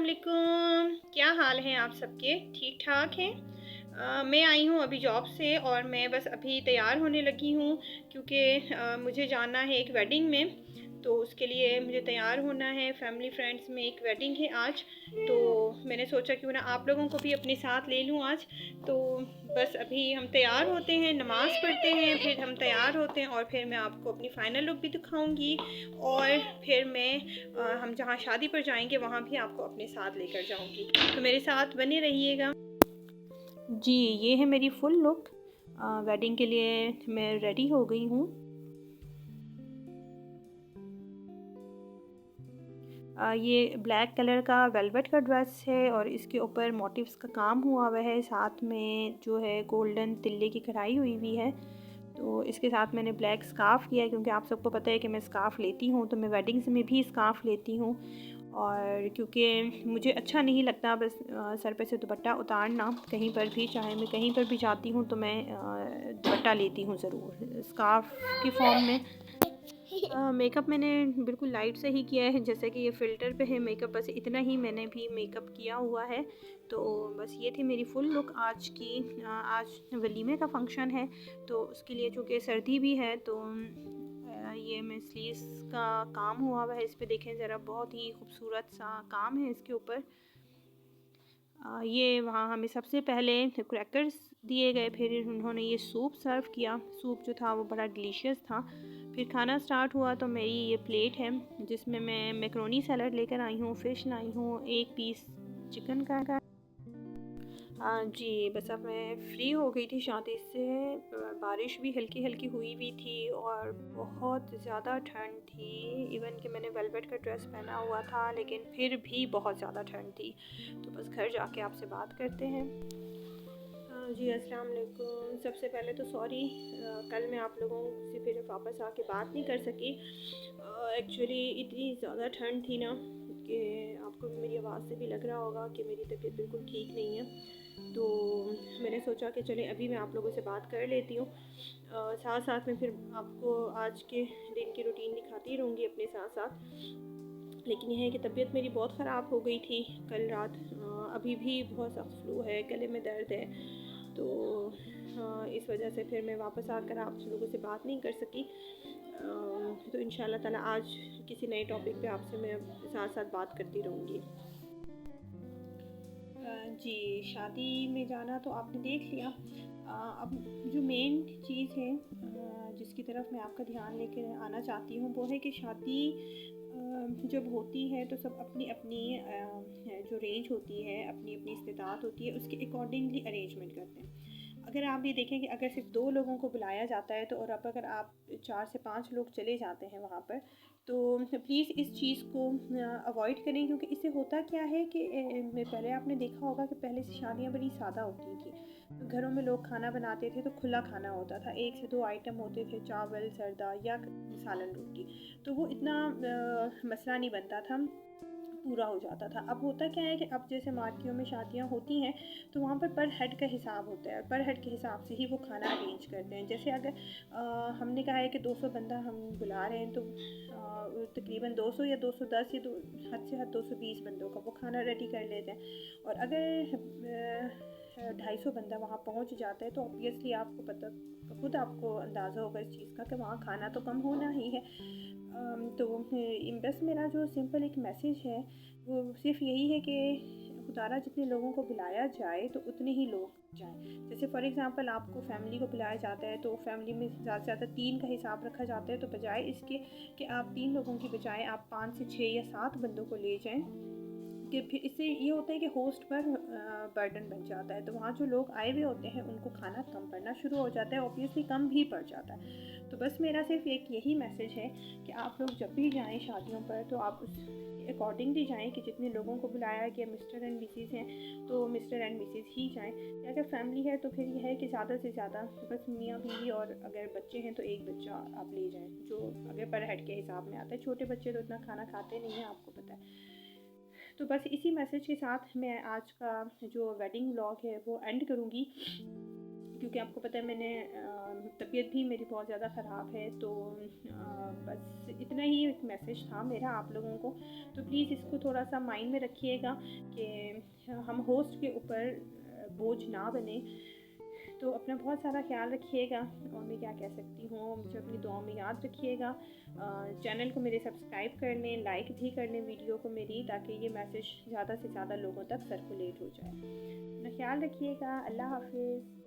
वालेकुम। क्या हाल है आप सबके? ठीक ठाक हैं? मैं आई हूँ अभी जॉब से और मैं बस अभी तैयार होने लगी हूँ क्योंकि मुझे जाना है एक वेडिंग में। तो उसके लिए मुझे तैयार होना है। फैमिली फ्रेंड्स में एक वेडिंग है आज। तो मैंने सोचा क्यों ना आप लोगों को भी अपने साथ ले लूँ आज। तो बस अभी हम तैयार होते हैं, नमाज़ पढ़ते हैं, फिर हम तैयार होते हैं और फिर मैं आपको अपनी फ़ाइनल लुक भी दिखाऊंगी। और फिर हम जहाँ शादी पर जाएंगे वहाँ भी आपको अपने साथ लेकर जाऊंगी। तो मेरे साथ बने रहिएगा। जी, ये है मेरी फुल लुक। वेडिंग के लिए मैं रेडी हो गई हूँ। ये ब्लैक कलर का वेलवेट का ड्रेस है और इसके ऊपर मोटिव्स का काम हुआ हुआ है। साथ में जो है गोल्डन तिल्ले की कढ़ाई हुई हुई है। तो इसके साथ मैंने ब्लैक स्कार्फ़ किया है क्योंकि आप सबको पता है कि मैं स्कार्फ़ लेती हूँ, तो मैं वेडिंग्स में भी स्कार्फ़ लेती हूँ। और क्योंकि मुझे अच्छा नहीं लगता बस सर पे से दुपट्टा उतारना कहीं पर भी, चाहे मैं कहीं पर भी जाती हूँ तो मैं दुपट्टा लेती हूँ ज़रूर स्कार्फ़ की फॉर्म में। मेकअप मैंने बिल्कुल लाइट से ही किया है, जैसे कि ये फ़िल्टर पे है मेकअप, बस इतना ही मैंने भी मेकअप किया हुआ है। तो बस ये थी मेरी फुल लुक आज की। आज वलीमे का फ़ंक्शन है तो उसके लिए चूँकि सर्दी भी है तो ये मैं स्लीव्स का काम हुआ हुआ है इस पे, देखें ज़रा, बहुत ही खूबसूरत सा काम है इसके ऊपर। ये वहाँ हमें सबसे पहले क्रैकर्स दिए गए, फिर उन्होंने ये सूप सर्व किया। सूप जो था वो बड़ा डिलीशियस था। फिर खाना स्टार्ट हुआ तो मेरी ये प्लेट है जिसमें मैं मैक्रोनी सैलड लेकर आई हूँ, फ़िश लाई हूँ, एक पीस चिकन का। हाँ जी, बस अब मैं फ्री हो गई थी शादी से। बारिश भी हल्की हल्की हुई हुई थी और बहुत ज़्यादा ठंड थी। इवन कि मैंने वेलवेट का ड्रेस पहना हुआ था लेकिन फिर भी बहुत ज़्यादा ठंड थी। तो बस घर जाके आपसे बात करते हैं। जी, अस्सलाम वालेकुम। सबसे पहले तो सॉरी, कल मैं आप लोगों से फिर वापस आके बात नहीं कर सकी। एक्चुअली इतनी ज़्यादा ठंड थी ना कि आपको मेरी आवाज़ से भी लग रहा होगा कि मेरी तबीयत बिल्कुल ठीक नहीं है। तो मैंने सोचा कि चले अभी मैं आप लोगों से बात कर लेती हूँ। साथ साथ में फिर आपको आज के दिन की रूटीन दिखाती रहूँगी अपने साथ साथ। लेकिन यह है कि तबीयत मेरी बहुत ख़राब हो गई थी कल रात। अभी भी बहुत सख्त फ्लू है, गले में दर्द है। तो इस वजह से फिर मैं वापस आकर आप लोगों से बात नहीं कर सकी। तो इंशाल्लाह ताला आज किसी नए टॉपिक पे आपसे मैं साथ साथ बात करती रहूँगी। जी, शादी में जाना तो आपने देख लिया। अब जो मेन चीज़ है जिसकी तरफ मैं आपका ध्यान लेकर आना चाहती हूँ वो है कि शादी जब होती है तो सब अपनी अपनी जो रेंज होती है, अपनी अपनी इस्तेताअत होती है, उसके अकॉर्डिंगली अरेंजमेंट करते हैं। अगर आप ये देखें कि अगर सिर्फ 2 लोगों को बुलाया जाता है तो और अब अगर आप 4 से 5 लोग चले जाते हैं वहाँ पर, तो प्लीज़ इस चीज़ को अवॉइड करें क्योंकि इससे होता क्या है कि पहले आपने देखा होगा कि पहले से शादियाँ बड़ी सादा होती थी। तो घरों में लोग खाना बनाते थे तो खुला खाना होता था, 1 से 2 आइटम होते थे, चावल, सरदा या सालन रोटी। तो वो इतना मसला नहीं बनता था, पूरा हो जाता था। अब होता क्या है कि अब जैसे मार्केटों में शादियाँ होती हैं तो वहाँ पर हेड का हिसाब होता है, पर हेड के हिसाब से ही वो खाना अरेंज करते हैं। जैसे अगर हमने कहा है कि 200 बंदा हम बुला रहे हैं तो तकरीबन 200 या 210 या हद से हद 220 बंदों का वो खाना रेडी कर लेते हैं। और अगर 250 बंदा वहाँ पहुँच जाता है तो ऑब्वियसली आपको पता, खुद आपको अंदाज़ा होगा इस चीज़ का कि वहाँ खाना तो कम होना ही है। तो बस मेरा जो सिंपल एक मैसेज है वो सिर्फ यही है कि खुदारा जितने लोगों को बुलाया जाए तो उतने ही लोग जाएं। जैसे फॉर एग्ज़ाम्पल आपको फैमिली को बुलाया जाता है तो फैमिली में ज़्यादा से ज़्यादा 3 का हिसाब रखा जाता है, तो बजाय इसके कि आप 3 लोगों की बजाय आप 5 से 6 या 7 बंदों को ले जाएं, कि फिर इससे ये होता है कि होस्ट पर बर्डन बन जाता है। तो वहाँ जो लोग आए हुए होते हैं उनको खाना कम पड़ना शुरू हो जाता है, ऑब्वियसली कम भी पड़ जाता है। तो बस मेरा सिर्फ एक यही मैसेज है कि आप लोग जब भी जाएं शादियों पर तो आप उस अकॉर्डिंगली जाएं कि जितने लोगों को बुलाया गया मिस्टर एंड मिसेस हैं तो मिस्टर एंड मिसेस ही जाएं। या अगर फैमिली है तो फिर यह है कि ज़्यादा से ज़्यादा बस मियाँ बीवी और अगर बच्चे हैं तो एक बच्चा आप ले जाएं, जो अगर पर हेड के हिसाब में आता है। छोटे बच्चे तो इतना खाना खाते नहीं हैं, आपको पता है। तो बस इसी मैसेज के साथ मैं आज का जो वेडिंग व्लॉग है वो एंड करूँगी क्योंकि आपको पता है मैंने तबीयत भी मेरी बहुत ज़्यादा ख़राब है। तो बस इतना ही एक मैसेज था मेरा आप लोगों को। तो प्लीज़ इसको थोड़ा सा माइंड में रखिएगा कि हम होस्ट के ऊपर बोझ ना बने। तो अपना बहुत सारा ख्याल रखिएगा और मैं क्या कह सकती हूँ, मुझे अपनी दुआ में याद रखिएगा। चैनल को मेरे सब्सक्राइब कर लें, लाइक भी कर लें वीडियो को मेरी, ताकि ये मैसेज ज़्यादा से ज़्यादा लोगों तक सर्कुलेट हो जाए। अपना ख्याल रखिएगा। अल्लाह हाफिज़।